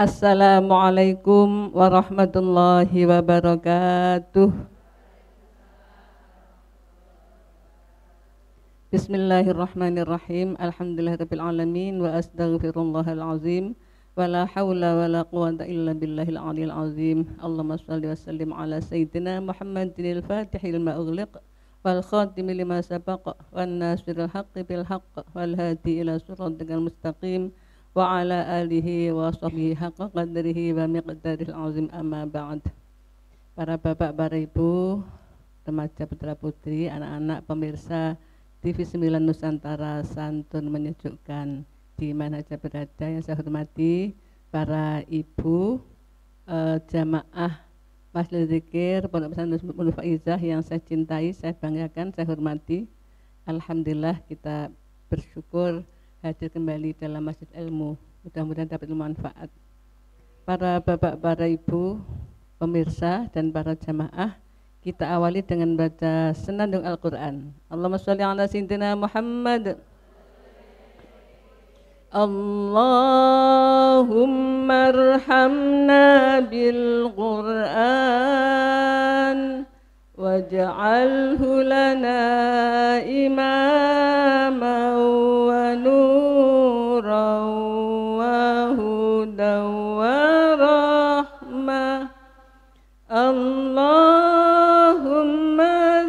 Assalamualaikum warahmatullahi wabarakatuh. Bismillahirrahmanirrahim. Alhamdulillahirabbil alamin wa astaghfirullahal azim wa la haula wa la quwwata illa billahil aliyil azim. Allahumma shalli wa sallim ala sayyidina Muhammadin al-fatihil ma ughliq wal khatimi lima sabaq wan nasiril haqqi bil haqq wal hadi ila siratikal mustaqim wa ala alihi wa sahbihi haqqa qadrihi wa miqdaril azim, amma ba'd. Para bapak, para ibu, remaja putra putri, anak-anak pemirsa TV 9 Nusantara santun menyejukkan di mana saja berada, yang saya hormati para ibu jamaah Majlis Zikir Pondok Pesantren Nurul Faizah yang saya cintai, saya banggakan, saya hormati. Alhamdulillah kita bersyukur hadir kembali dalam masjid ilmu, mudah-mudahan dapat bermanfaat. Para bapak, para ibu, pemirsa dan para jamaah, kita awali dengan baca senandung Al-Quran. Allahumma sholli ala sayyidina Muhammad. Allahumma arhamna bil Qur'an waj'alhu lana imaman wa nuran wa hudan wa rahmah. Allahumma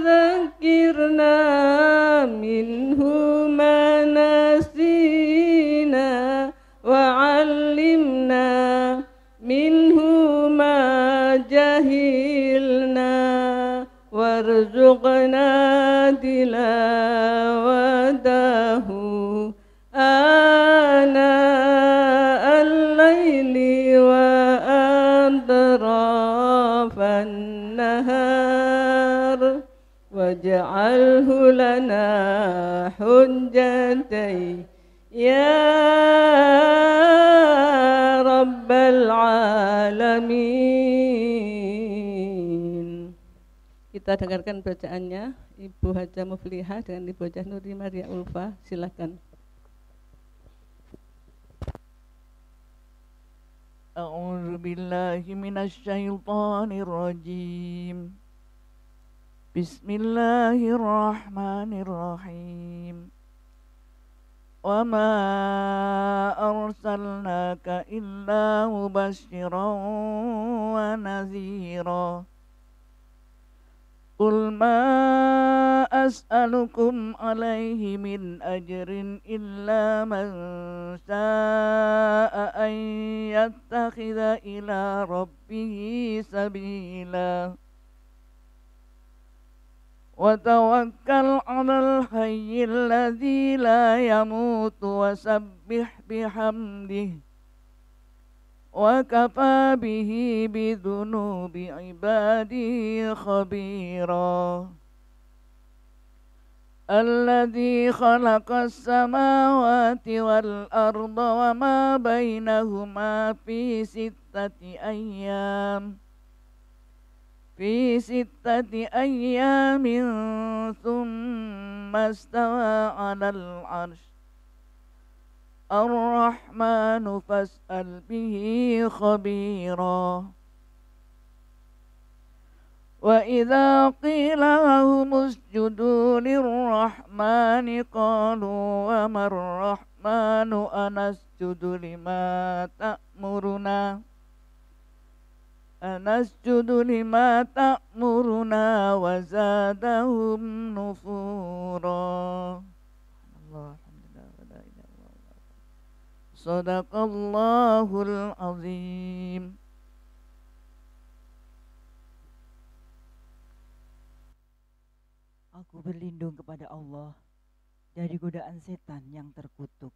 dzakirna minhu ma nasina wa 'allimna minhu ma jahilna warzuqna tilawatahu ana al-laili wa atrafan nahar waj'alhu lana hujjatai ya rabbal alamin. Kita dengarkan bacaannya Ibu Hajah Muflihah dengan Ibu Hajah Nuri Maria Ulfa, silakan. A'udzu billahi minasy syaithanir rajim. Bismillahirrahmanirrahim. Wa ma arsalnaka illa mubasysyiran wa nadhira. Qul ma as'alukum alaihi min ajrin illa man sha'a an yattakhidha ila rabbihi sabila. Wa tawakkal 'alal hayyil ladzi la yamutu wa sabbih bihamdihi wa kafa bihi bidzunubi ibadihi khabira. Alladzi khalaqas samawati wal arda wa ma bainahuma fi sittati ayyamin thumma istawa 'alal 'arsy. Ar-Rahmanu fas'al bihi khabira. Wa idza qila lahum usjudu lir-Rahmani qalu wa mar-Rahmanu anasjudu lima ta'muruna wa zadahum nufura. Sadaqallahul azim. Aku berlindung kepada Allah dari godaan setan yang terkutuk.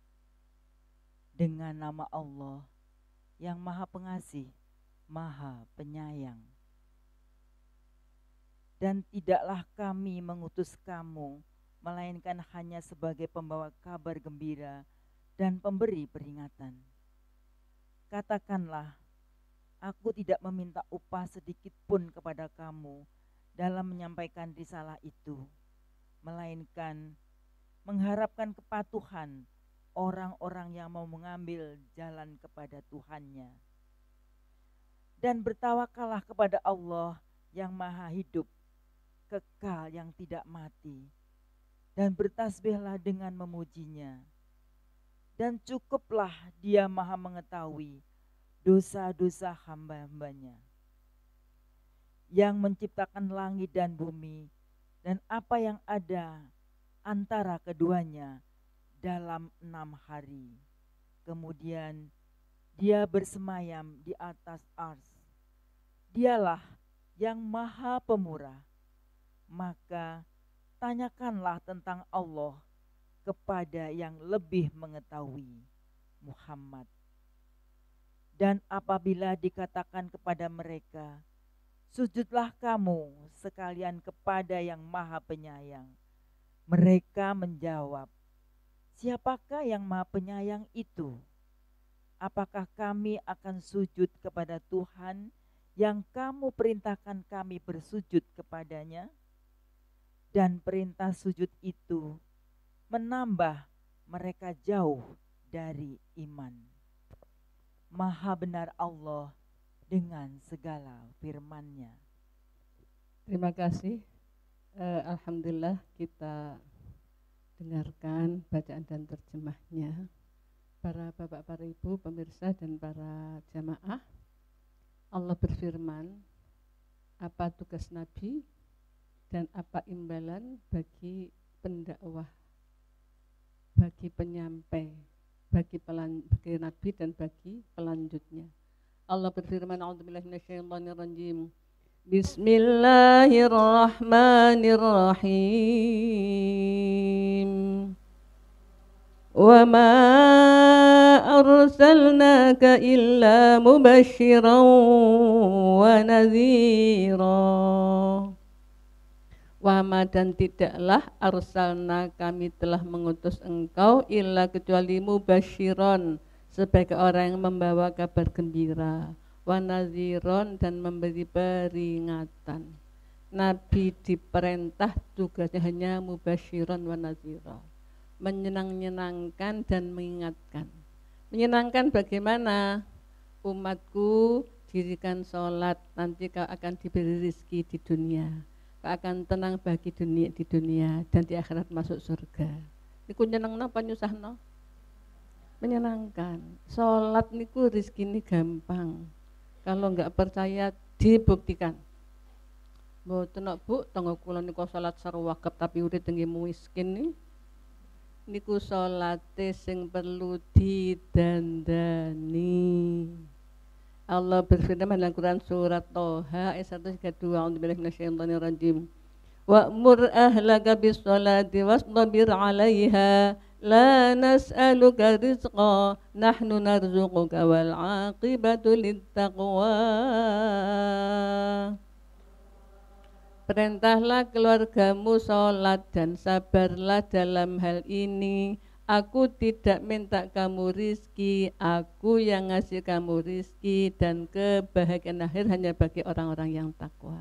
Dengan nama Allah yang Maha Pengasih, Maha Penyayang. Dan tidaklah kami mengutus kamu, melainkan hanya sebagai pembawa kabar gembira dan pemberi peringatan. Katakanlah, aku tidak meminta upah sedikit pun kepada kamu dalam menyampaikan risalah itu, melainkan mengharapkan kepatuhan orang-orang yang mau mengambil jalan kepada Tuhannya. dan bertawakallah kepada Allah yang maha hidup, kekal yang tidak mati, dan bertasbihlah dengan memujinya. Dan cukuplah Dia maha mengetahui dosa-dosa hamba-hambanya, yang menciptakan langit dan bumi dan apa yang ada antara keduanya dalam 6 hari. Kemudian Dia bersemayam di atas ars. Dialah yang maha pemurah. Maka tanyakanlah tentang Allah kepada yang lebih mengetahui, Muhammad. Dan apabila dikatakan kepada mereka, sujudlah kamu sekalian kepada yang maha penyayang, mereka menjawab, siapakah yang maha penyayang itu? Apakah kami akan sujud kepada Tuhan yang kamu perintahkan kami bersujud kepadanya? Dan perintah sujud itu menambah mereka jauh dari iman. Maha benar Allah dengan segala firman-Nya. Terima kasih. Alhamdulillah kita dengarkan bacaan dan terjemahnya. Para bapak, para ibu, pemirsa dan para jamaah, Allah berfirman, apa tugas Nabi dan apa imbalan bagi pendakwah, bagi penyampai, bagi Nabi dan bagi pelanjutnya. Allah berfirman, a'udzubillahi minasyaitonirrajim. Bismillahirrahmanirrahim. Wa ma arsalnaka illa mubasysyiran wa nadhira. Wa ma dan tidaklah arsalna kami telah mengutus engkau illa kecuali mubasysyiran sebagai orang yang membawa kabar gembira, wa nadhiron dan memberi peringatan. Nabi diperintah tugasnya hanya mubasysyiran wa nadhira, menyenangkan dan mengingatkan. Menyenangkan bagaimana? Umatku, dirikan sholat, nanti kau akan diberi rizki di dunia, kau akan tenang bagi di dunia dan di akhirat masuk surga. Niku nyenengno apa nyusahno? Menyenangkan. Sholat niku rizki ini gampang. Kalau enggak percaya dibuktikan. Mboten kok Bu, tangga kula niku sholat sarwakep tapi urip tenggih miskin nih. Niku sholate sing perlu didandani. Allah berfirman dalam Quran surat Toha ayat 132, a'udzubillahi minasyaitonirrajim. Wa'mur ahlaka bis-sholati wastabir 'alaiha la nas'aluka rizqa nahnu narzuquka wal 'aqibatu lit-taqwa. Perintahlah keluargamu sholat dan sabarlah dalam hal ini. Aku tidak minta kamu rizki, aku yang ngasih kamu rizki, dan kebahagiaan akhir hanya bagi orang-orang yang takwa.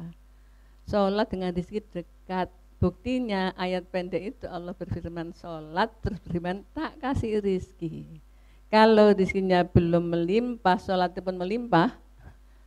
Sholat dengan rizki dekat. Buktinya ayat pendek itu Allah berfirman sholat, terus berfirman tak kasih rizki. Kalau rizkinya belum melimpah, sholatnya pun melimpah,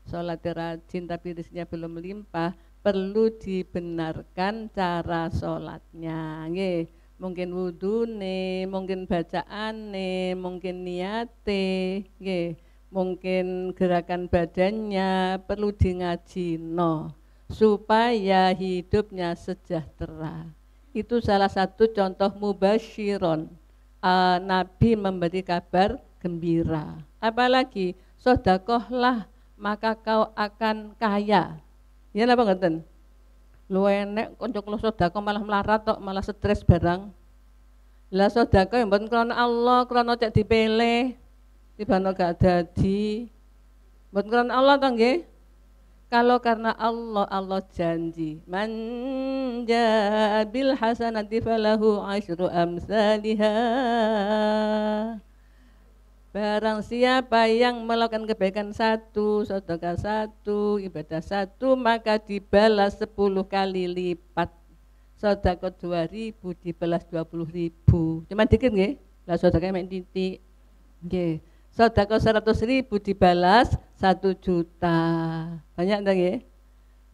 sholatnya rajin tapi rizkinya belum melimpah, perlu dibenarkan cara sholatnya. Nggih, mungkin wudune, mungkin bacaane, mungkin niate, nggih, mungkin gerakan badannya perlu ngajino supaya hidupnya sejahtera. Itu salah satu contoh mubasyiron. Nabi memberi kabar gembira. Apalagi sedekahlah maka kau akan kaya. Ya napa ngoten? Lu enek kanca kula sedekah malah melarat tok, malah stres barang. Lah sedekah ya mboten krana Allah, krana cek dipilih, tibane gak dadi. Mboten krana Allah to nggih? Kalau karena Allah, Allah janji, man jaa bil hasanati falahu asyru amsalihha. Barang siapa yang melakukan kebaikan satu, sedekah satu, ibadah satu, maka dibalas 10 kali lipat. Sedekah 2.000 dibalas 20.000. Cuma dikit nggih? Lah sedekah mek titik. Nggih. Sedekah 100.000 dibalas 1 juta. Banyak ndak nggih?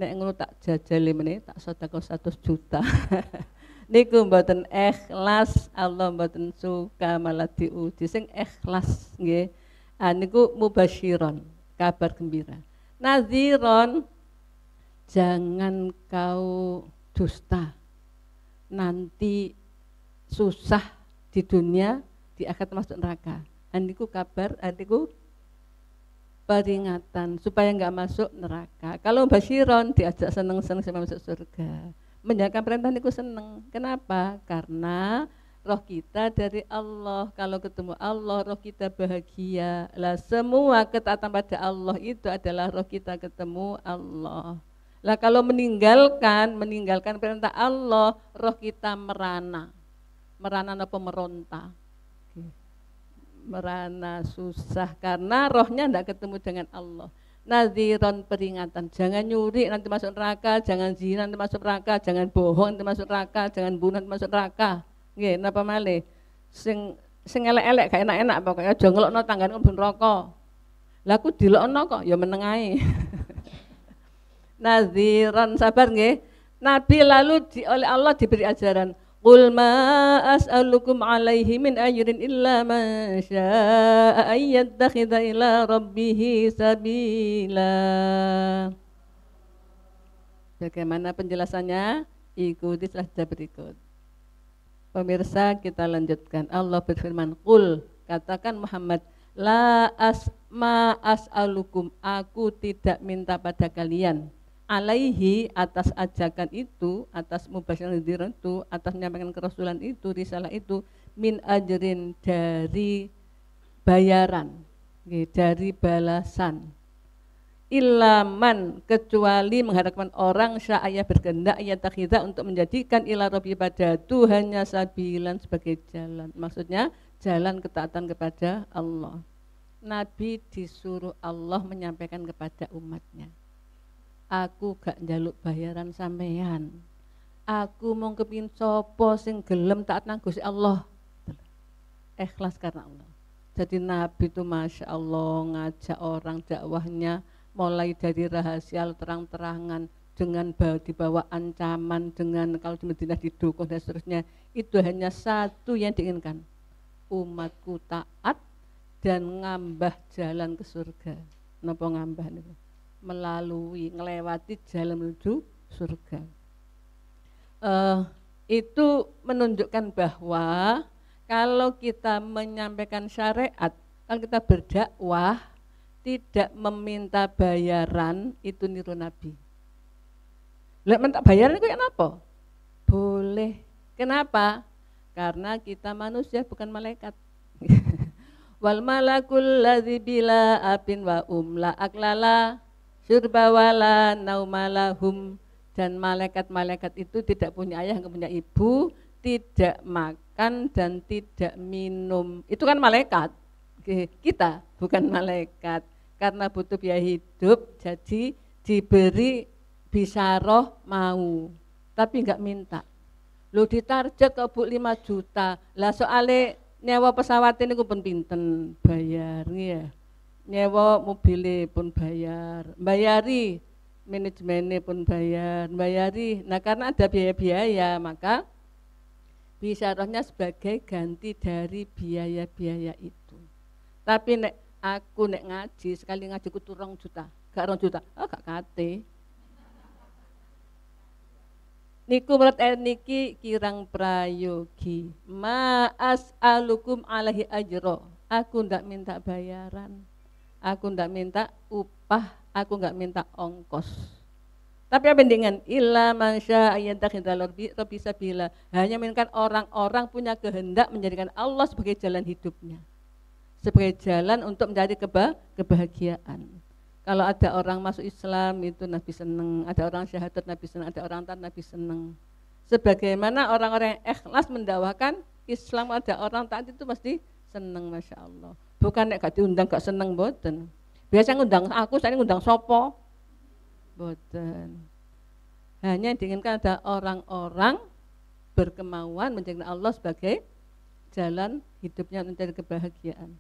Nek ngono tak jajali meneh tak sedekah 100 juta. Niku mboten ikhlas, Allah mboten suka malah diuji. Sing ikhlas nggih. Niku mubasyiron, kabar gembira. Naziron, jangan kau dusta. Nanti susah di dunia, di akhirat masuk neraka. Niku kabar, niku peringatan supaya enggak masuk neraka. Kalau basyiron diajak seneng-seneng sampai masuk surga. Menjalankan perintah niku seneng. Kenapa? Karena roh kita dari Allah. Kalau ketemu Allah, roh kita bahagia. Lah semua ketaatan pada Allah itu adalah roh kita ketemu Allah. Lah kalau meninggalkan perintah Allah, roh kita merana. Merana apa meronta? Merana susah karena rohnya tidak ketemu dengan Allah. Naziron, peringatan, jangan nyuri nanti masuk neraka, jangan zina nanti masuk neraka, jangan bohong nanti masuk neraka, jangan bunuh nanti masuk neraka. Nggih, napa malih? Sing elek-elek gak enak-enak pokoknya aja ngelokno tanggane mlebu neraka. Lah aku dilokno kok ya meneng ae. Naziron, sabar nggih. Nabi lalu oleh Allah diberi ajaran, qul ma as'alukum alaihi min ajrin illa man syaa'a ayyattakhidha ila rabbih sabila. Bagaimana penjelasannya? Ikuti saja berikut. Pemirsa, kita lanjutkan. Allah berfirman, qul, katakan Muhammad, la as'alukum, aku tidak minta pada kalian, alaihi, atas ajakan itu, atas mubasyiran itu, atas menyampaikan kerasulan itu, risalah itu, min ajrin, dari bayaran, dari balasan, ilaman, kecuali mengharapkan orang sya'aya berkehendak ya takhidha, untuk menjadikan ila rabbi, pada Tuhannya, sabilan, sebagai jalan. Maksudnya jalan ketaatan kepada Allah. Nabi disuruh Allah menyampaikan kepada umatnya, aku gak njaluk bayaran sampean. Aku mau kepin sopo sing gelem taat nang Gusti Allah. Ikhlas karena Allah. Jadi Nabi itu Masya Allah ngajak orang dakwahnya mulai dari rahasia terang-terangan, dengan dibawa ancaman, dengan kalau di Madinah didukung dan seterusnya. Itu hanya satu yang diinginkan, umatku taat dan ngambah jalan ke surga. Napa ngambah niku? Melalui ngelewati jalan menuju surga. Itu menunjukkan bahwa kalau kita menyampaikan syariat, kalau kita berdakwah tidak meminta bayaran, itu niru Nabi. Lek minta bayaran itu apa? Boleh. Kenapa? Karena kita manusia bukan malaikat. Wal malakul ladzi bila abin wa umla aklala syurbawala naumalahum, dan malaikat-malaikat itu tidak punya ayah, enggak punya ibu, tidak makan dan tidak minum. Itu kan malaikat. Kita bukan malaikat. Karena butuh biaya hidup, jadi diberi bisaroh mau, tapi enggak minta. Lu ditarget ke Bu 5 juta. Lah soalnya nyewa pesawat ini pun pinten bayar ya. Nyewa mobilnya pun bayar, bayari manajemennya pun bayar, bayari. Nah karena ada biaya-biaya, maka bisarohnya sebagai ganti dari biaya-biaya itu. Tapi nek aku nek ngaji, sekali ngaji kudu 2 juta, gak 2 juta, gak kate. Niku menurut niki kirang prayogi. Ma as'alukum alaihi ajro. Aku ndak minta bayaran. Aku ndak minta upah, aku nggak minta ongkos. Tapi apa dengan illa mansya ayyattakhidha rabbi sabila, hanya menginginkan orang-orang punya kehendak menjadikan Allah sebagai jalan hidupnya, sebagai jalan untuk mencari kebahagiaan. Kalau ada orang masuk Islam itu Nabi seneng, ada orang syahadat Nabi seneng, ada orang taat Nabi seneng. Sebagaimana orang-orang yang ikhlas mendakwakan Islam, ada orang taat itu pasti seneng, Masya Allah. Bukan nek gak diundang gak seneng, boten. Biasa ngundang aku, saya ngundang sopo, boten. Hanya diinginkan ada orang-orang berkemauan menjadikan Allah sebagai jalan hidupnya mencari kebahagiaan.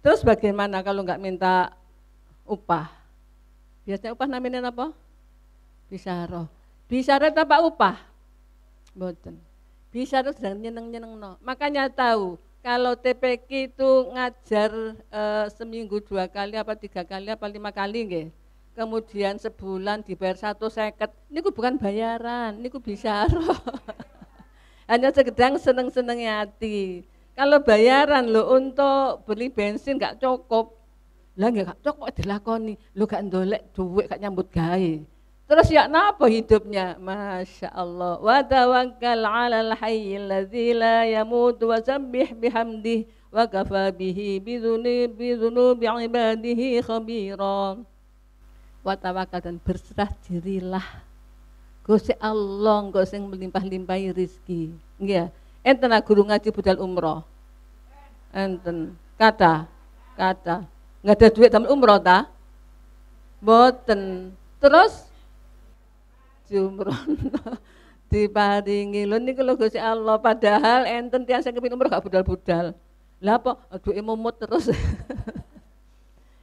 Terus bagaimana kalau nggak minta upah? Biasanya upah namanya apa? Bisyarah. Bisyarah apa upah? Mboten. Bisyarah sedang nyeneng-nyeneng no. Makanya tahu kalau TPQ itu ngajar seminggu 2 kali apa 3 kali apa 5 kali nggih. Kemudian sebulan dibayar 150. Niku bukan bayaran, niku bisyarah. Hanya sekedar seneng-senengnya hati. Kalau bayaran lo untuk beli bensin gak cukup, lah gak cukup dilakoni, lo gak ndolek duit gak nyambut gawe. Terus ya napa hidupnya? Masya Allah. Wa tawakkal 'alal hayyil ladzi la yamut wa sabbih bihamdihi wa kafa bihi bidzunubi 'ibadihi khabira. Wa tawakkal dan berserah dirilah. Gusti Allah engko sing melimpah-limpahi rezeki. Nggih. Enten guru ngaji budal umroh. Enten kata nggak ada duit dalam umroh ta? Boten. Terus umroh diparingi lho niku lho Gusti Allah, padahal enten tiyang sing kepengin umroh gak budal-budal. Lah apa duwe momot terus.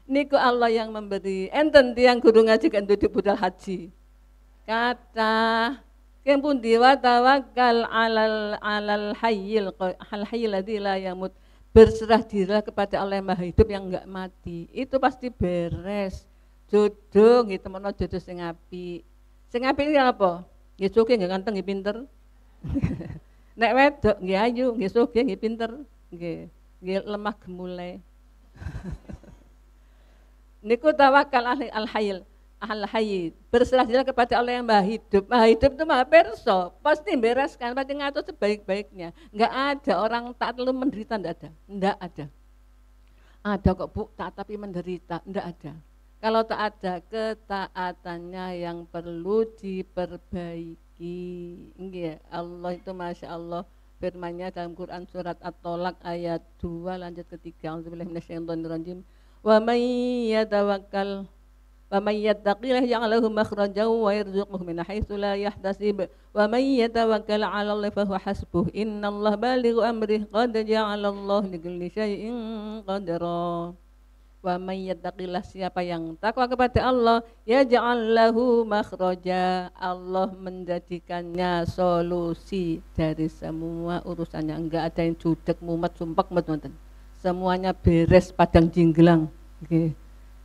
Niku Allah yang memberi. Enten tiyang guru ngaji kan duwe budal haji. Kata yang pun diwatawakkal alal hayyil ladzi la yamut, berserah dirilah kepada Allah yang Maha Hidup yang enggak mati. Itu pasti beres. Jodoh nggih temen jodoh sing apik. Sing apik iki apa? Nggih sugih nggih ganteng nggih pinter. Nek wedok nggih ayu, nggih sugih nggih pinter, nggih lemah gemulai. Niku tawakal al-hayy, berserah diri kepada Allah yang Maha Hidup. Maha Hidup itu Maha Perso, pasti bereskan, pasti ngatur sebaik-baiknya. Enggak ada orang taat lalu menderita, enggak ada. Ada kok Bu, taat tapi menderita, enggak ada. Kalau tak ada ketaatannya yang perlu diperbaiki. Nggih, Allah itu Masya Allah firman-Nya dalam Quran surat At-Tolak ayat 2 lanjut ketiga. Auzubillahi minasyaitonirrajim. Wa may yatawakkal wa may yattaqillah yaj'al lahu makhrajan wa yarzuqhu min haitsu la yahtasib wa may yatawakkal 'ala Allah fa huwa hasbuh innallaha balighu amrihi qad ja'ala Allah likulli syai'in qadara. Wa may yattaqillah, siapa yang takwa kepada Allah, yaj'al lahu makhraja, Allah menjadikannya solusi dari semua urusannya. Enggak ada yang judek mumet sumpek mboten. Semuanya beres padang jinggelang. Nggih.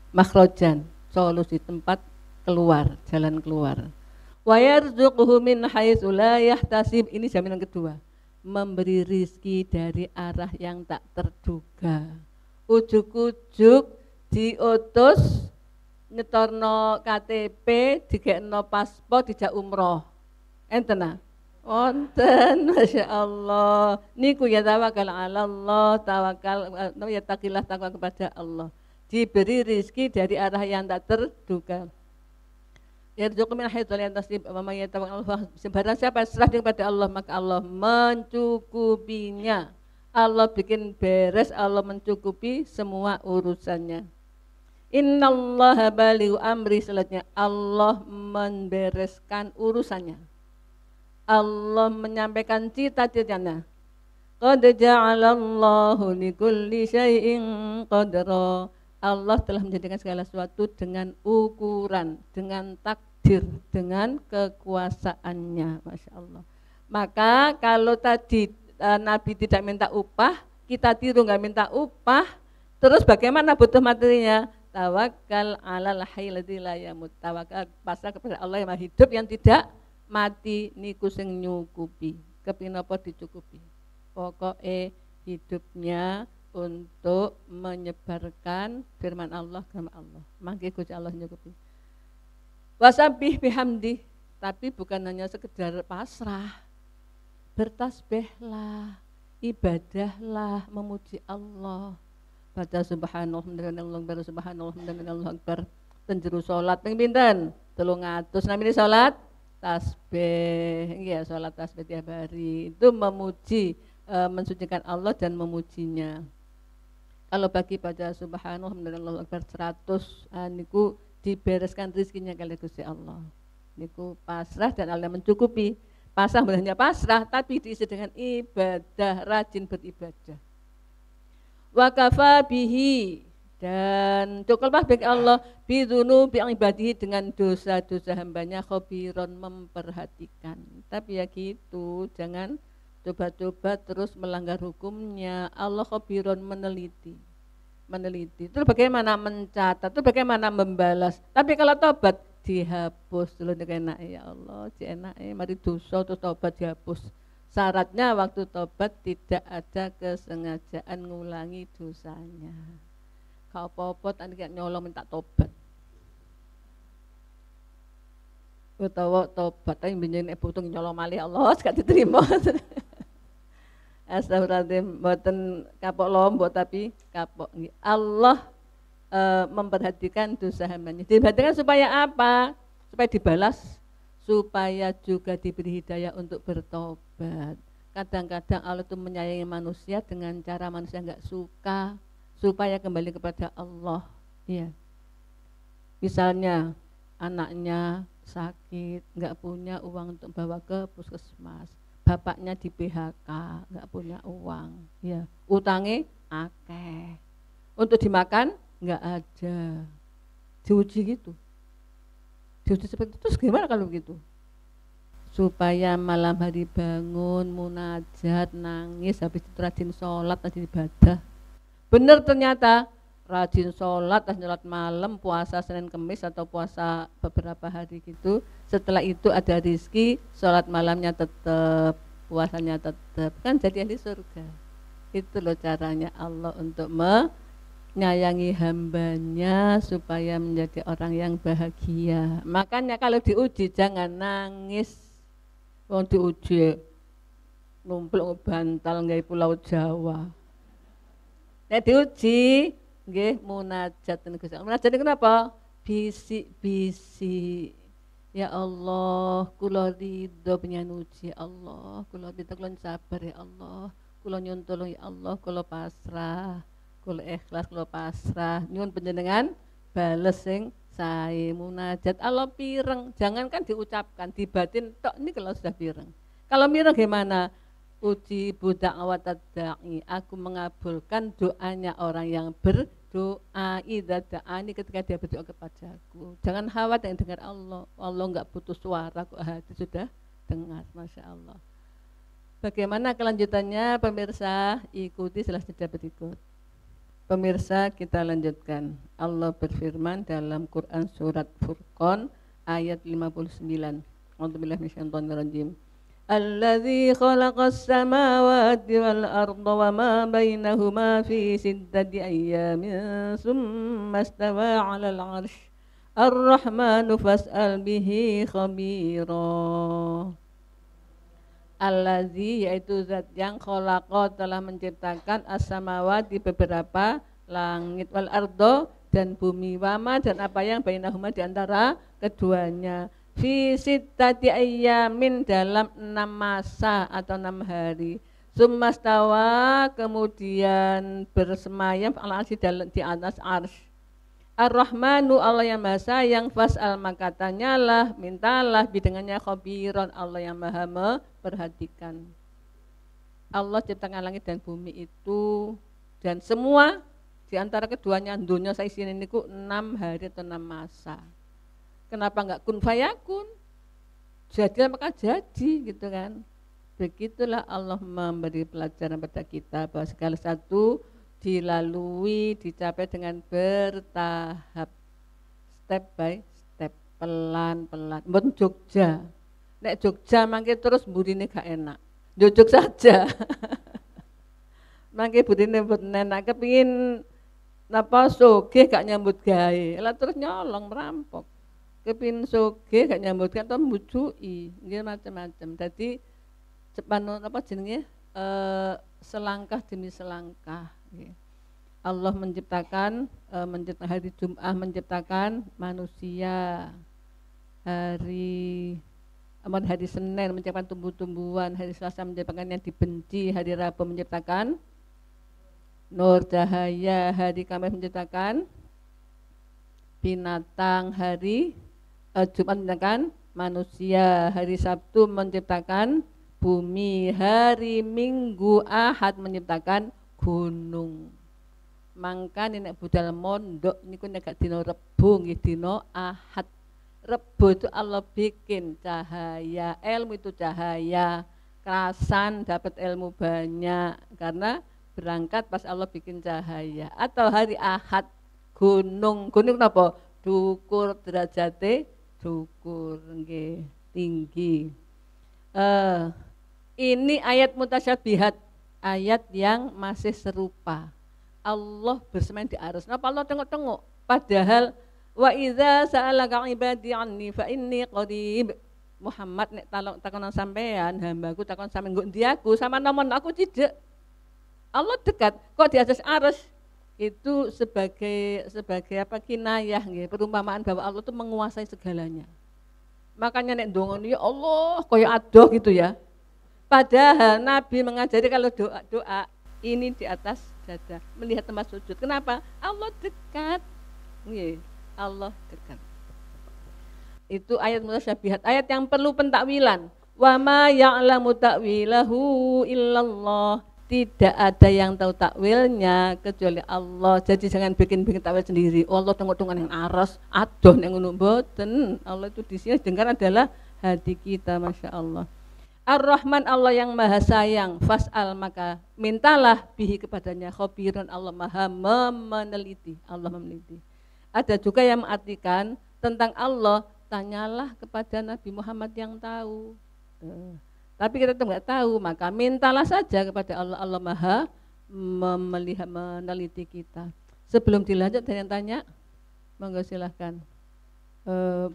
Makhrajan, solusi, tempat keluar, jalan keluar. Wa yarzuquhu min haitsu la yahtasib, ini jaminan kedua. Memberi rizki dari arah yang tak terduga. Ujuk-ujuk diutus nyetorno KTP, digekno paspor, dijak umroh. Enten wonten, Masya Allah. Niku ya tawakal ala Allah, ya taqilah, takwa kepada Allah. Diberi rizki dari arah yang tak terduga. Yarzuqu min haitsu la yahtasib wa may yatawakkal 'ala Allah, barang siapa serah kepada Allah maka Allah mencukupinya. Allah bikin beres, Allah mencukupi semua urusannya. Innallaha balighu amri, selanjutnya Allah membereskan urusannya. Allah menyampaikan cita-citanya. Qad ja'alallahu likulli syai'in qadra. Allah telah menjadikan segala sesuatu dengan ukuran, dengan takdir, dengan kekuasaannya. Masya Allah. Maka kalau tadi Nabi tidak minta upah, kita tiru nggak minta upah, terus bagaimana butuh materinya? Tawakal 'alal hayyil ladzi la yamut, tawakal pasrah kepada Allah yang Maha Hidup yang tidak mati, niku sing nyukupi. Kepin apa dicukupi? Pokoknya hidupnya untuk menyebarkan firman Allah kepada Allah. Mangke Gusti Allah nyukupi. Wasabbih bihamdi, tapi bukan hanya sekedar pasrah. Bertasbihlah, ibadahlah, memuji Allah. Baca subhanallah alhamdulillah subhanallah alhamdulillah akbar. Tenjeru salat ping pinten? 300. Namine salat tasbih. Iya, salat tasbih tiap hari. Itu memuji, mensucikan Allah dan memujinya. Kalau bagi baca subhanallah alhamdulillah akbar 100, niku dibereskan rezekinya kali Gusti Allah. Niku pasrah dan Allah mencukupi. Pasrah bukan hanya pasrah, tapi diisi dengan ibadah, rajin beribadah. wa kafa bihi, dan cukuplah bagi Allah bidzunubi ibadihi, dengan dosa-dosa hambanya, khabiron, memperhatikan. Tapi ya gitu, jangan coba-coba terus melanggar hukumnya. Allah khabiron, meneliti. Itu bagaimana mencatat, itu bagaimana membalas. Tapi kalau tobat dihapus dulu, enak ya Allah, enak mari dosa terus tobat dihapus. Syaratnya waktu tobat tidak ada kesengajaan ngulangi dosanya. Kau popot nanti kayak nyolong minta tobat. Utawa tobat tapi benjene butuh nyolong malih Allah gak diterima. Astagfirullahaladzim, mboten kapok lombok tapi kapok. Allah memperhatikan dosa hambanya. Diperhatikan supaya apa? Supaya dibalas, supaya juga diberi hidayah untuk bertobat. Kadang-kadang Allah itu menyayangi manusia dengan cara manusia enggak suka, supaya kembali kepada Allah. Iya. Misalnya anaknya sakit, enggak punya uang untuk bawa ke puskesmas. Bapaknya di PHK, nggak punya uang, ya utangnya akeh, untuk dimakan nggak ada, diuji gitu, diuji seperti itu. Terus gimana kalau begitu? Supaya malam hari bangun munajat, nangis, habis itu rajin sholat, rajin ibadah. Bener ternyata rajin sholat, rajin sholat malam, puasa Senin Kemis atau puasa beberapa hari gitu. Setelah itu ada rizki, sholat malamnya tetap, puasanya tetap, kan jadi ahli surga. Itu loh caranya Allah untuk menyayangi hambanya supaya menjadi orang yang bahagia. Makanya kalau diuji jangan nangis. Wong diuji numpluk bantal nggih Pulau Jawa. Nek diuji nggih munajat niku. Munajat niku napa? Bisik-bisik. Ya Allah, kula ridho penyanuji Allah, kula ridho kula sabar ya Allah, kula nyuwun tulung ya Allah, kula pasrah, kula ikhlas, kula pasrah, nyuwun panjenengan bales sing sae. Munajat Allah pireng, jangankan diucapkan, dibatin tok ini kalau sudah pireng. Kalau mireng gimana? Uji budak awatadai, aku mengabulkan doanya orang yang berdoa. Idza da'ani, ketika dia berdoa kepadaku. Jangan khawatir dengar Allah. Allah enggak butuh suara kok, hati sudah dengar. Masya Allah. Bagaimana kelanjutannya pemirsa? Ikuti setelah jeda berikut. Pemirsa, kita lanjutkan. Allah berfirman dalam Quran surat Furqan ayat 59. A'udzubillahi minasyaitonir rajim. Allazi khalaqas samawati wal arda wa ma bainahuma fi sittati ayyamin tsumma istawa 'alal 'arsy ar-rahmanu fas'al bihi khabira. Allazi, yaitu zat yang khalaqa, telah menciptakan as-samawati, beberapa langit, wal arda, dan bumi, wama, dan apa yang bainahuma, di antara keduanya, fi sittati ayyamin, dalam 6 masa atau 6 hari. Summastawa, kemudian bersemayam al-arsy, di atas arsy. Ar-Rahmanu, Allah yang Maha Sayang, fas'al, maka tanyalah, mintalah, bidengannya khabiron, Allah yang Maha memperhatikan. Allah ciptakan langit dan bumi itu, dan semua di antara keduanya, dunia saya sini niku 6 hari atau 6 masa. Kenapa enggak kun fayakun? Jadi maka jadi, gitu kan. Begitulah Allah memberi pelajaran pada kita bahwa segala satu dilalui, dicapai dengan bertahap, step by step, pelan-pelan. Mboten Jogja. Nek Jogja mangke terus burine gak enak. Jujug saja. Mangke burine mboten enak, kepingin napa sugih gak nyambut gawe. Lah terus nyolong, merampok. Kepingin sugih gak nyambut gawe atau mbujuki, nggih macam-macam. Dadi cepan apa jenenge? Selangkah demi selangkah. Allah menciptakan hari Jumat, menciptakan manusia, hari Senin menciptakan tumbuh-tumbuhan, hari Selasa menciptakan yang dibenci, hari Rabu menciptakan nur cahaya, hari Kamis menciptakan binatang, hari Jumat menciptakan manusia, hari Sabtu menciptakan bumi, hari Minggu Ahad menciptakan gunung. Mangkane nek budal mondok niku nek gak dina Rebo nggih dina Ahad. Rebo itu Allah bikin cahaya, ilmu itu cahaya, kerasan dapat ilmu banyak karena berangkat pas Allah bikin cahaya. Atau hari Ahad gunung napa? Dukur derajate dukur nggih, tinggi. Ini ayat mutasyabihat, ayat yang masih serupa. Allah bersemayam di arsy. Napa Allah tengok-tengok? Padahal wa idza sa'alaka ibadi anni fa inni qarib. Muhammad nek takon sampean, hambaku takon sampean nggo ndi aku, sama nomor aku tidak. Allah dekat, kok di atas arsy? Itu sebagai apa kinayah nggih, perumpamaan bahwa Allah itu menguasai segalanya. Makanya nek ndonga ya Allah koyo adoh gitu ya. Padahal Nabi mengajari kalau doa ini di atas dada, melihat tempat sujud. Kenapa? Allah dekat. Nggih, Allah dekat. Itu ayat mutasyabihat, ayat yang perlu pentakwilan. Wa ma ya'lamu ta'wilahu illallah. Tidak ada yang tahu takwilnya kecuali Allah. Jadi jangan bikin takwil sendiri. Oh, Allah tengok-tengok yang aras, adoh yang ngono mboten. Allah itu di sini dengar adalah hati kita, Masya Allah. Ar-Rahman, Allah yang maha sayang. Fas'al, maka mintalah bihi kepadanya. Khabiran, Allah maha meneliti. Allah meneliti. Ada juga yang mengartikan tentang Allah, tanyalah kepada Nabi Muhammad yang tahu. Tapi kita tetap nggak tahu, maka mintalah saja kepada Allah. Allah maha melihat, meneliti kita. Sebelum dilanjut ada yang tanya, monggo silahkan.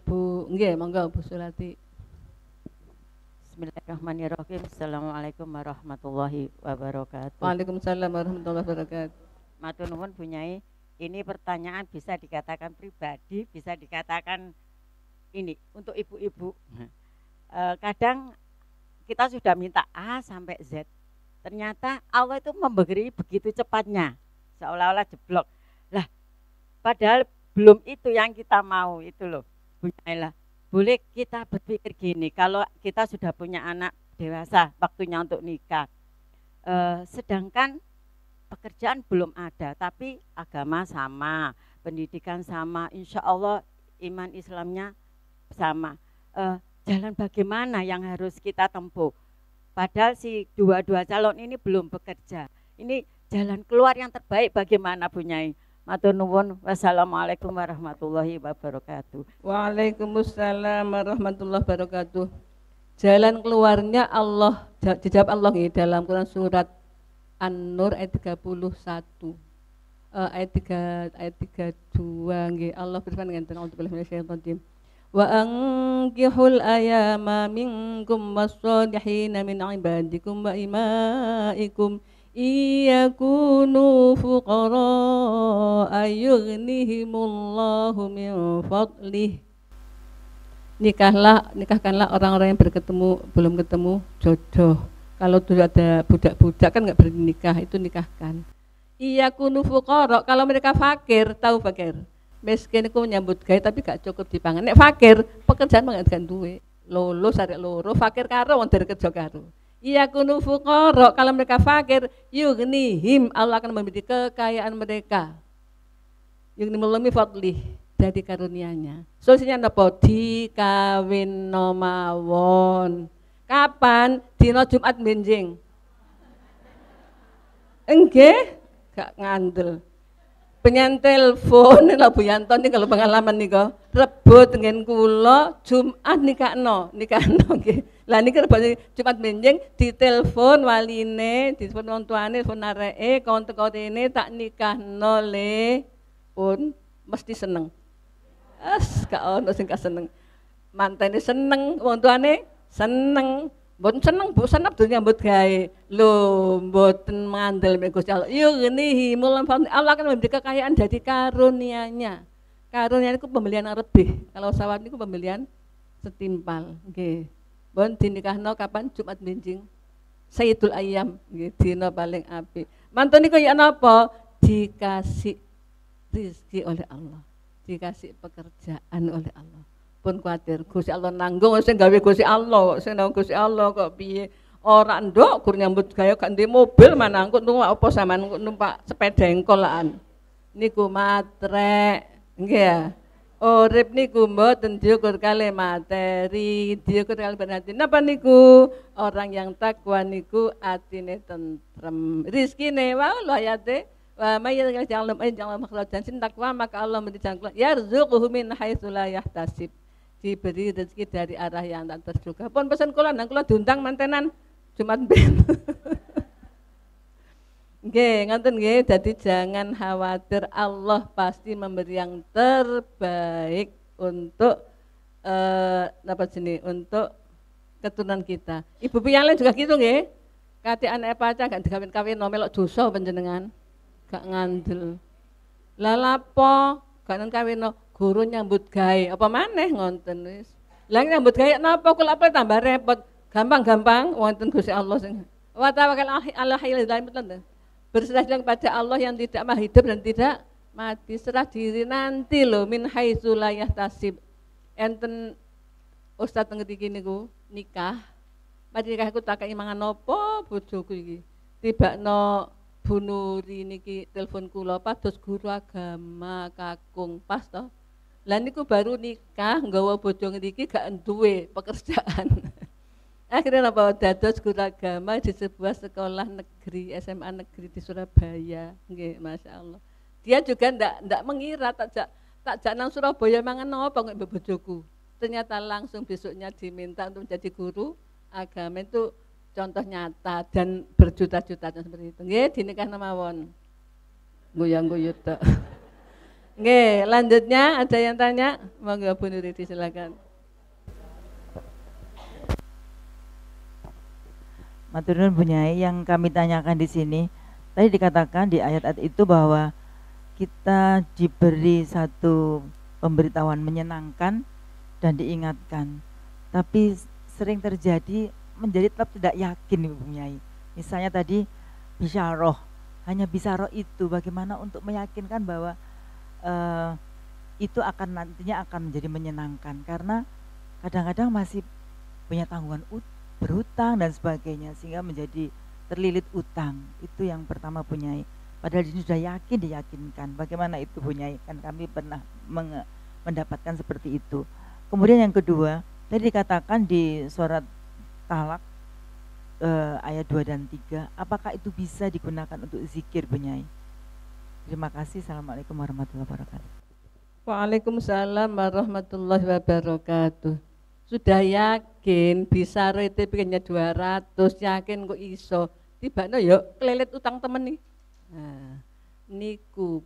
Bu, nggih, monggo Bu Sulati. Bismillahirrahmanirrahim. Assalamualaikum warahmatullahi wabarakatuh. Waalaikumsalam warahmatullahi wabarakatuh. Matur nuwun Bu Nyai, ini pertanyaan bisa dikatakan pribadi, bisa dikatakan ini untuk ibu-ibu. Kadang kita sudah minta A sampai Z, ternyata Allah itu memberi begitu cepatnya, seolah-olah jeblok. Lah, padahal belum itu yang kita mau itu loh, Bu Nyai lah. Boleh kita berpikir gini, kalau kita sudah punya anak dewasa, waktunya untuk nikah, sedangkan pekerjaan belum ada, tapi agama sama, pendidikan sama, insya Allah iman Islamnya sama. Jalan bagaimana yang harus kita tempuh? Padahal si dua-dua calon ini belum bekerja. Ini jalan keluar yang terbaik bagaimana Bu Nyai? Matur nuwun. Wassalamualaikum warahmatullahi wabarakatuh. Waalaikumsalam warahmatullahi wabarakatuh. Jalan keluarnya Allah, dijawab Allah nih dalam Quran surat An-Nur ayat 31. Ayat 32 nggih, Allah berfirman ngenten, a'udzubillahi minasyaitonir rajim. Wa ankihul ayama minkum was-solihina min ibadikum wa imaikum iyakunu fuqara ayughnihimullahu min fadlih. Nikahkanlah orang-orang yang belum ketemu jodoh. Kalau dulu ada budak-budak kan nggak bernikah, itu nikahkan. Iyakunu fuqara, kalau mereka fakir, tahu fakir. Miskin itu menyambut gawe tapi gak cukup dipangan. Nek fakir, pekerjaan mengadakan duit. Lolo sare loro, fakir karo wong dari kerja karo. Iyakunu fuqara, kalau mereka fakir, yughnihim, Allah akan memberi kekayaan mereka. Yughnihimullahu min fadlih, dari karunia-Nya. Solusinya napa? Dikawinno mawon. Kapan? Dina Jumat benjing. Enggih, gak ngandel. Penyantel telepon lha Bu Yanto nih kalau pengalaman niku. Rebut ngen kula Jumat nikahno nggih. Lah niki rebut Jumat benjing ditelepon waline, ditelepon wong tuane, telepon areke, kon teko rene tak nikahno le. Pun mesti seneng. Gak ono sing gak seneng. Mantene seneng, wong tuane seneng. Mboten seneng Bu, senep nyambut gawe. Lho, mboten mandel mek Gusti Allah. Yugnihi mulan Allah akan memberi kekayaan dari karunia-Nya. Karunia itu pembelian yang lebih. Kalau sawat niku pembelian setimpal. Nggih. Bon dinikahno kapan? Jumat benjing. Sayyidul Ayyam, nggih, dina paling apik. Mantun niku ya napa? Dikasih rezeki oleh Allah. Dikasih pekerjaan oleh Allah. Pun kuatir Gusti Allah nanggung sing gawe Gusti Allah, sing nang Gusti Allah kok piye ora ndok gur nyambut gawe gak ndek mobil mana angkut numpak apa sampean numpak sepeda engkolaan. niku matrek, nggih ya. Urip niku mboten diukur kalih materi, diukur kalih hati. Napa niku? Orang yang takwa niku atine tentrem. Rizkine wae lho ayate. Wa may yaj'al makhrajan sin takwa maka Allah memberi jalan yarzuquhu min haitsu la yahtasib. Diberi rezeki dari arah yang tak terduga. Pun pesen kula nang kula diundang mantenan Jumat ben. Nggih, ngoten nggih. Jadi jangan khawatir, Allah pasti memberi yang terbaik untuk apa jenis untuk keturunan kita. Ibu piyale juga gitu nggih. Kate anak pacar gak dikawin-kawin melok dosa panjenengan. Gak ngandel. Lah lapo gak nang kawin guru nyambut gawe apa maneh ngonten wis. Lah nyambut gawe napa kula apa tambah repot. Gampang-gampang wonten Gusti Allah sing wa tawakkal ala hayyil qayyum. Berserah diri kepada Allah yang tidak maha hidup dan tidak mati. Serah diri nanti loh min haitsu la yahtasib. Enten ustaz ngerti niku nikah. Mari nikahku tak kei mangan napa bojoku iki. Tibakno Bu Nuri niki telepon kula pados guru agama kakung pas to. Lah niku baru nikah nggawa bojo ngriki gak duwe pekerjaan. Akhirnya apa dados guru agama di sebuah sekolah negeri SMA negeri di Surabaya, nggih Masya Allah. Dia juga ndak mengira tak nang Surabaya mangan apa kok bojoku. Ternyata langsung besoknya diminta untuk menjadi guru agama itu contoh nyata dan berjuta-juta seperti itu. Nggih dinikah mawon. Goyang-goyut tok. Nggih, lanjutnya ada yang tanya? Monggo Bu Nuri silakan. Matur nuwun Bu Nyai, yang kami tanyakan di sini tadi dikatakan di ayat-ayat itu bahwa kita diberi satu pemberitahuan menyenangkan dan diingatkan, tapi sering terjadi menjadi tetap tidak yakin Bu Nyai. Misalnya tadi bisyarah, hanya bisyarah itu bagaimana untuk meyakinkan bahwa itu akan nantinya akan menjadi menyenangkan, karena kadang-kadang masih punya tanggungan berhutang dan sebagainya sehingga menjadi terlilit utang. Itu yang pertama Bu Nyai. Padahal ini sudah yakin diyakinkan. Bagaimana itu Bu Nyai? Kan kami pernah mendapatkan seperti itu. Kemudian yang kedua, tadi dikatakan di surat Talak ayat 2 dan 3, apakah itu bisa digunakan untuk zikir Bu Nyai? Terima kasih. Assalamualaikum warahmatullahi wabarakatuh. Waalaikumsalam warahmatullahi wabarakatuh. Sudah yakin bisa rete pengennya 200, yakin kok iso tiba no yuk kelelet utang temen nih. Nah, niku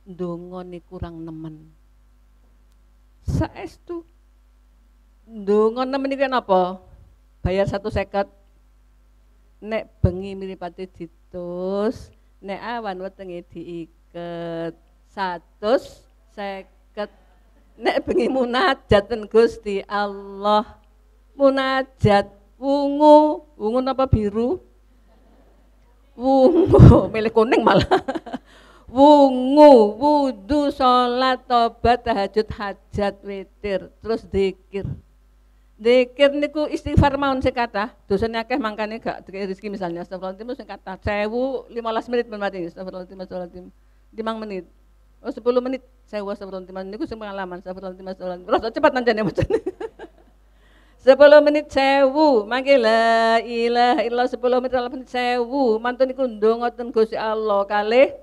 ndonga niku kurang nemen. Saestu ndonga nemen niku apa? Bayar 150. Nek bengi mripate ditus, nek awan wetenge diiket 150. Nek bengi munajat ten Gusti Allah. Munajat wungu napa biru? Wungu, milih kuning malah. Wungu, wudu, salat, tobat, tahajud, hajat, witir, terus zikir. Zikir niku istighfar mawon sing kathah. Dosane akeh mangkane gak dikek rezeki misalnya astagfirullahaladzim sing kathah 1015 menit mati astagfirullahaladzim 5 menit. Oh 10 menit saya astagfirullahaladzim niku sing pengalaman astagfirullahaladzim. Terus cepat nancane macane. 10 menit 1000 mangke la ilaha illallah 10 menit 1000 mantun niku ndonga ten Gusti Allah kalih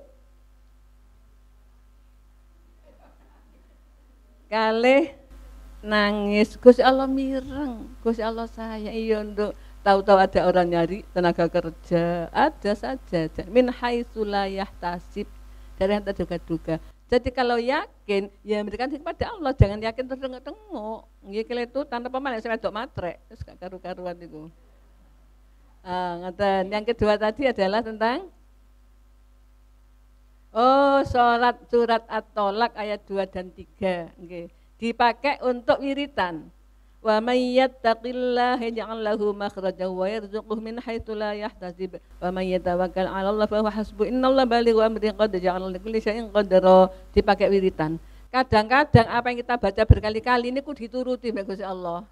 nangis Gusti Allah mireng, Gusti Allah sayang. Iya nduk, tahu-tahu ada orang nyari tenaga kerja, ada saja min haitsu la yahtasib, dari yang terduga-duga. Jadi kalau yakin ya berikan kepada Allah, jangan yakin tertengok-tengok. Nggih kletu tanpa pamanek saya wedok matrek, wis gak karu-karuan niku. Ngoten. Yang kedua tadi adalah tentang surat At-Tolak ayat 2 dan 3. Nggih. Dipakai untuk wiritan. Wa may yattaqillaha yaj'al lahu makhrajan wa yarzuqhu min haitsu la yahtasib. Wa may yatawakkal 'ala Allah fa huwa hasbuh. Innallaha balighu amrihi qad ja'ala likulli syai'in qadara. Dipakai wiritan. Kadang-kadang apa yang kita baca berkali-kali niku dituruti mbek Gusti Allah.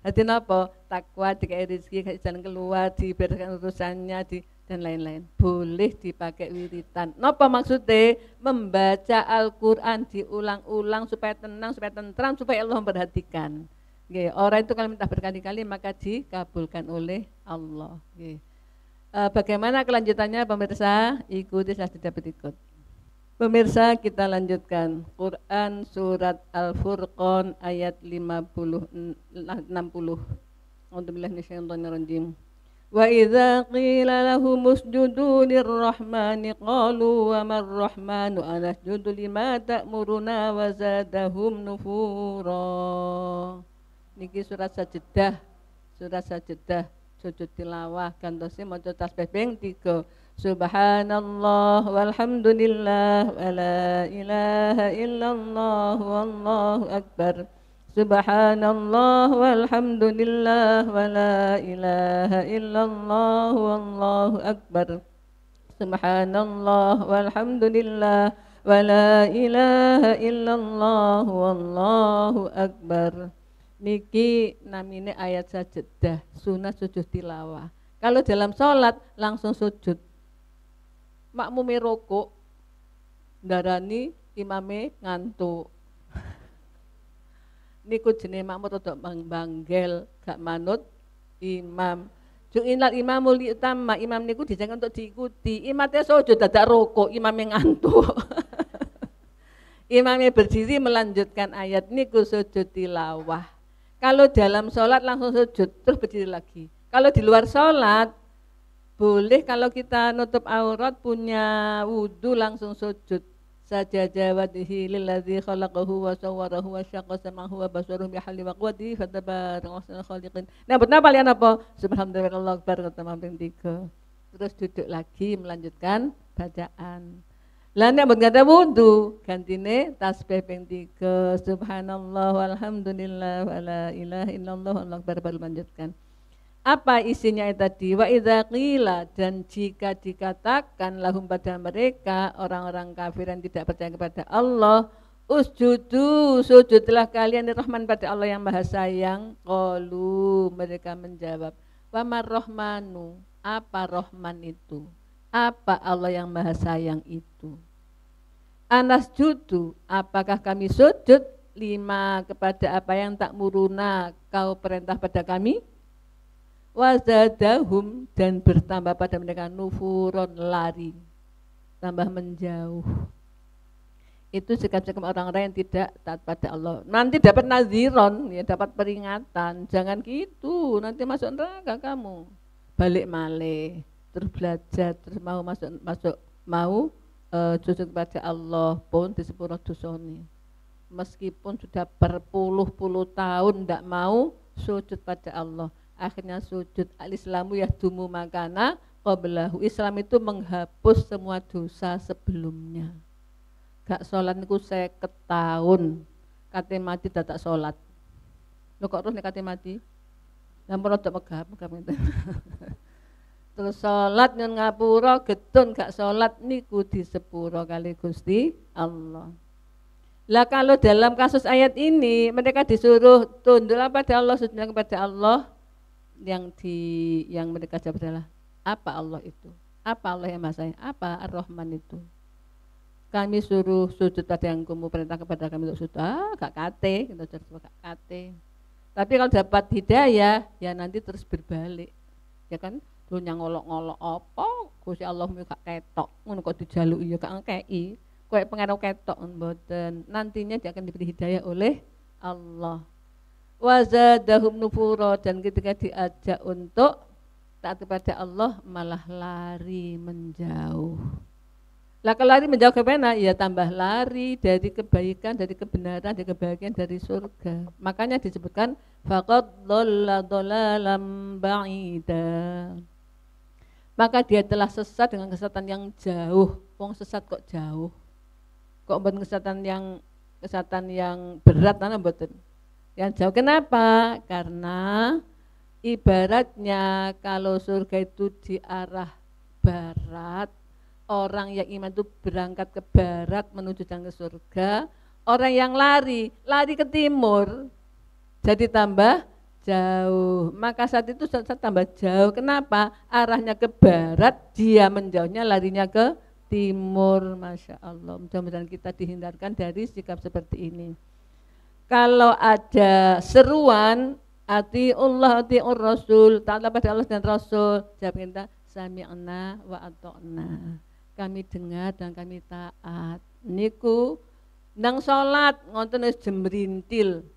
Dadi napa? Takwa, dikai rezeki, jalan keluar, diberikan urusannya, dan lain-lain. Boleh dipakai wiritan. Napa maksudnya? Membaca Al-Qur'an diulang-ulang supaya tenang, supaya tentram, supaya Allah memperhatikan. Nggih, orang itu kalau minta berkali-kali maka dikabulkan oleh Allah. Nggih. Bagaimana kelanjutannya pemirsa? Ikuti saja berikut. Pemirsa, kita lanjutkan Quran surat Al-Furqan ayat 60. A'udzubillahi minasyaitonirrajim. Wa idza qila lahum usjudu lirrahmani qalu wa marrahmanu anasjudu lima ta'muruna wa zadahum nufura. Niki surat Sajdah. Surat Sajdah sujud tilawah gantose maca tasbih ping 3. Subhanallah walhamdulillah wa la ilaha illallah wallahu akbar. Subhanallah walhamdulillah wa la ilaha illallah wallahu akbar. Subhanallah walhamdulillah wa la ilaha illallah wallahu akbar. Niki namine ayat sajdah, sunat sujud tilawah. Kalau dalam sholat langsung sujud. Makmume rokok, darani imame ngantuk. Niku jenenge makmum rada banggel, gak manut imam. Ju'inal imamul li'tamma, imam niku dijangka untuk diikuti. Imate sujud dadak rokok, imame ngantuk. Imame berdiri melanjutkan ayat niku sujud tilawah. Kalau dalam sholat langsung sujud, terus berdiri lagi. Kalau di luar sholat, boleh kalau kita nutup aurat punya wudu langsung sujud. Sajada wajhihi lilladzi khalaqahu wa sawwarahu wa syaqqa sam'ahu wa basarahu bihalli wa quwwatihi fatabarakallahu ahsanul khaliqin. Nah, betul kalian apa? Subhanallah akbar kata ping 3. Terus duduk lagi melanjutkan bacaan. Lah nek mboten ada wudu, gantine tasbih ping 3. Subhanallah walhamdulillah wa la ilaha illallah wallahu akbar baru melanjutkan. Apa isinya itu tadi? Wa idza qila, dan jika dikatakan lahum pada mereka orang-orang kafir yang tidak percaya kepada Allah, usjudu, sujudlah kalian Rahman pada Allah yang Maha Sayang. Qalu, mereka menjawab, wa marrahmanu, apa Rahman itu? Apa Allah yang Maha Sayang itu? Anasjudu, apakah kami sujud lima kepada apa yang tak muruna kau perintah pada kami? Wazadahum, dan bertambah pada mereka nufuron, lari, tambah menjauh. Itu sikap-sikap orang-orang yang tidak taat pada Allah. Nanti dapat naziron, ya dapat peringatan. Jangan gitu, nanti masuk neraka kamu. Balik malih, terus belajar, terus mau sujud kepada Allah pun di sepuro dosane. Meskipun sudah berpuluh-puluh tahun tidak mau sujud pada Allah. Akhirnya sujud. Al-Islamu yahdumu makana qablahu. Islam itu menghapus semua dosa sebelumnya. Gak sholat niku 50 tahun. Kate mati dadak sholat. Lho kok terus nek kate mati? Lampun rada megap itu. Terus sholat nyon ngapura getun gak sholat niku di sepuro kali Gusti Allah. Lah kalau dalam kasus ayat ini mereka disuruh tunduklah pada Allah, sujudlah kepada Allah. Yang mereka jawab adalah apa Allah itu? Apa Allah yang Maha Sayang? Apa Ar-Rahman itu? Kami suruh sujud pada yang kamu perintah kepada kami untuk sujud. Gak kate, kita coba gak kate. Tapi kalau dapat hidayah, ya nanti terus berbalik. Ya kan? Dunya ngolok-ngolok apa? Gusti Allah gak ketok. Ngono kok dijaluki ya gak ngekeki. Kowe pengaruh ketok mboten. Nantinya dia akan diberi hidayah oleh Allah. Wazadahum nufura, dan ketika diajak untuk taat kepada Allah malah lari menjauh. Lah kalau lari menjauh ke mana? Ya tambah lari dari kebaikan, dari kebenaran, dari kebahagiaan, dari surga. Makanya disebutkan faqad dhalla dhalalan ba'ida. Maka dia telah sesat dengan kesesatan yang jauh. Wong sesat kok jauh? Kok mboten kesesatan yang berat ana mboten? Yang jauh kenapa? Karena ibaratnya kalau surga itu di arah barat, orang yang iman itu berangkat ke barat menuju ke surga, orang yang lari ke timur, jadi tambah jauh. Maka saat itu saya tambah jauh. Kenapa? Arahnya ke barat, dia menjauhnya larinya ke timur. Masya Allah. Mudah-mudahan kita dihindarkan dari sikap seperti ini. Kalau ada seruan, atiullah atiur rasul, taatlah pada Allah dan Rasul, jawab kita sami'na wa ata'na. Kami dengar dan kami taat. Niku nang salat ngoten wis jembrintil.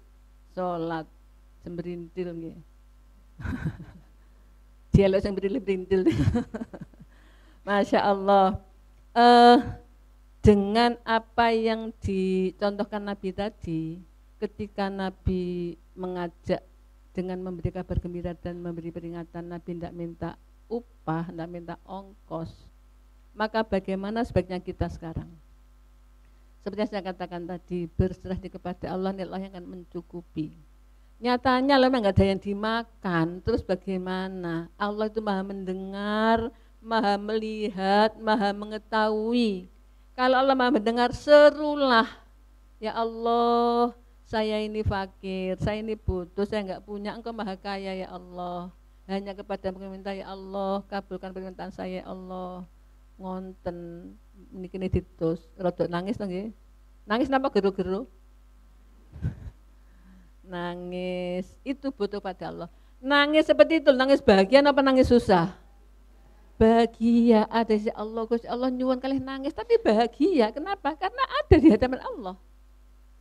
Salat jembrintil nggih. Dialog sing berintil. Masya Allah. Dengan apa yang dicontohkan Nabi tadi, ketika Nabi mengajak dengan memberi kabar gembira dan memberi peringatan, Nabi tidak minta upah, tidak minta ongkos. Maka bagaimana sebaiknya kita sekarang? Seperti yang saya katakan tadi, berserah kepada Allah, Allah yang akan mencukupi. Nyatanya memang nggak ada yang dimakan, terus bagaimana? Allah itu maha mendengar, maha melihat, maha mengetahui. Kalau Allah maha mendengar, serulah, ya Allah, saya ini fakir, saya ini butuh, saya enggak punya, Engkau maha kaya ya Allah. Hanya kepada meminta ya Allah, kabulkan permintaan saya ya Allah. Ngonten niki ditus, rodok nangis to nggih. Nangis napa geru-geru? Nangis, itu butuh pada Allah. Nangis seperti itu, nangis bahagia apa nangis susah? Bahagia, ada si Allah, Gusti Allah nyuwun kalih nangis tapi bahagia. Kenapa? Karena ada di hadapan Allah.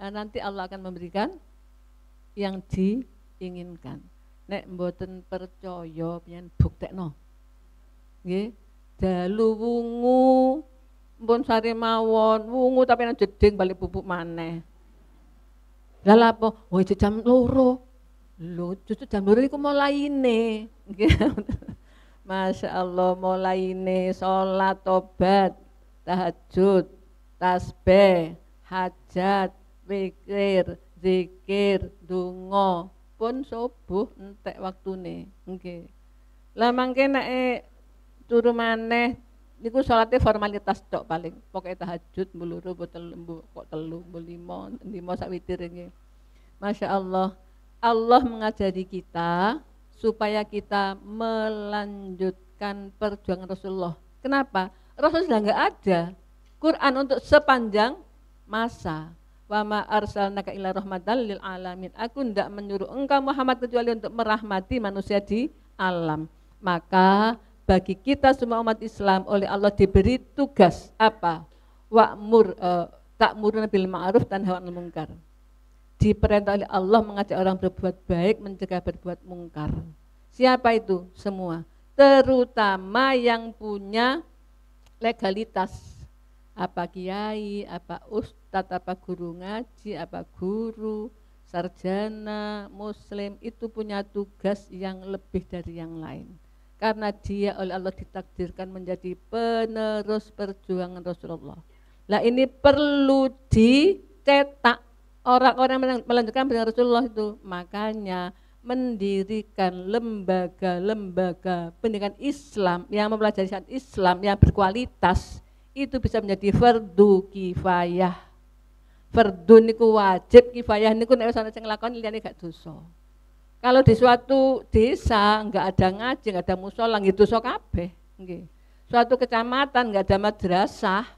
Nah, nanti Allah akan memberikan yang diinginkan. Nek mboten percaya pian buktekno. Nggih, dalu wungu mpun sare mawon, wungu tapi nang jeding balik pupuk maneh. Lah lapo? Oh, itu jam 2. Lho, justru jam 2 iku mulaine. Nggih. Masya Allah, mulaine salat, tobat, tahajud, tasbih, hajat, pikir, zikir, donga pun subuh entek waktune. Nggih. Lah mangke nek turu maneh niku salate formalitas tok paling. Pokoke tahajud mbuluru kok telu, lima sak witir nggih. Masya Allah. Allah mengajari kita supaya kita melanjutkan perjuangan Rasulullah. Kenapa? Rasul sudah enggak ada. Quran untuk sepanjang masa. Wa ma arsalnaka illa rahmatan lil alamin. Aku tidak menyuruh engkau Muhammad kecuali untuk merahmati manusia di alam. Maka bagi kita semua umat Islam oleh Allah diberi tugas apa? Ta'muruna bil ma'ruf tanha 'anil munkar. Diperintah oleh Allah mengajak orang berbuat baik, mencegah berbuat mungkar. Siapa itu? Semua. Terutama yang punya legalitas. Apa kiai, apa ustadz, apa guru ngaji, apa guru, sarjana, muslim, itu punya tugas yang lebih dari yang lain. Karena dia oleh Allah ditakdirkan menjadi penerus perjuangan Rasulullah. Nah ini perlu dicetak orang-orang yang melanjutkan perjuangan Rasulullah itu. Makanya mendirikan lembaga-lembaga pendidikan Islam yang mempelajari syariat Islam yang berkualitas, itu bisa menjadi fardu kifayah. Fardu niku wajib, kifayah niku nek wis ana sing nglakoni liyane gak dosa. Kalau di suatu desa enggak ada ngaji, enggak ada musala, nggih dosa kabeh, nggih. Suatu kecamatan enggak ada madrasah,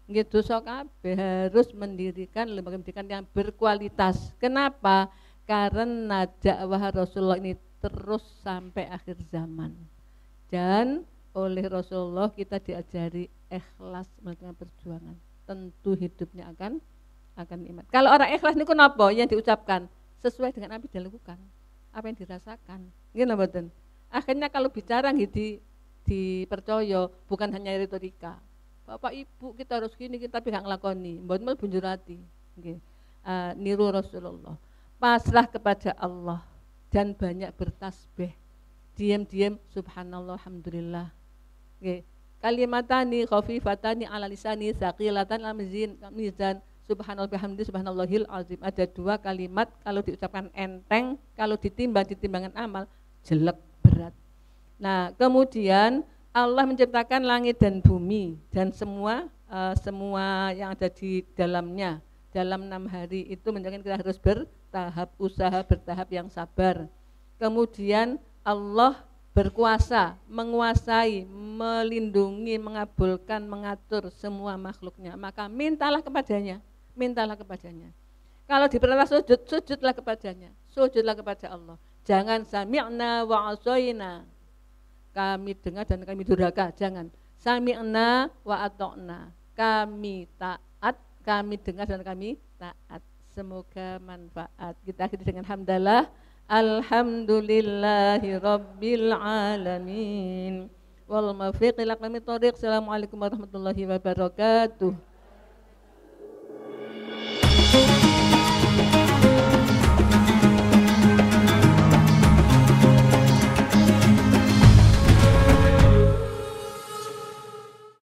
nggih dosa kabeh. Harus mendirikan lembaga pendidikan yang berkualitas. Kenapa? Karena dakwah Rasulullah ini terus sampai akhir zaman. Dan oleh Rasulullah kita diajari ikhlas melakukan perjuangan. Tentu hidupnya akan nikmat. Kalau orang ikhlas niku napa yang diucapkan sesuai dengan apa yang dilakukan, apa yang dirasakan. Nggih napa mboten? Akhirnya kalau bicara nggih dipercaya, bukan hanya retorika. Bapak Ibu kita harus gini, kita tapi gak nglakoni. Mboten mlebu hati. Nggih. Niru Rasulullah. Pasrah kepada Allah dan banyak bertasbih. Diam-diam subhanallah alhamdulillah. Nggih. Kalimatani khafifatani ala lisani tsaqilatan al mizan subhanallah bihamdi subhanallahil azim. Ada 2 kalimat kalau diucapkan enteng, kalau ditimbang di timbangan amal jelek berat. Nah, kemudian Allah menciptakan langit dan bumi dan semua yang ada di dalamnya dalam 6 hari itu menjadikan kita harus bertahap, usaha bertahap yang sabar. kemudian Allah berkuasa, menguasai, melindungi, mengabulkan, mengatur semua makhluknya, maka mintalah kepadanya, mintalah kepadanya. Kalau diperintah sujud, sujudlah kepadanya, sujudlah kepada Allah. Jangan sami'na wa asoina, kami dengar dan kami durhaka, jangan. Sami'na wa atokna, kami taat, kami dengar dan kami taat. Semoga manfaat. Kita akhiri dengan hamdalah. Alhamdulillahi rabbil alamin. Wal muwaffiq ila aqwamit thoriq. Assalamualaikum warahmatullahi wabarakatuh.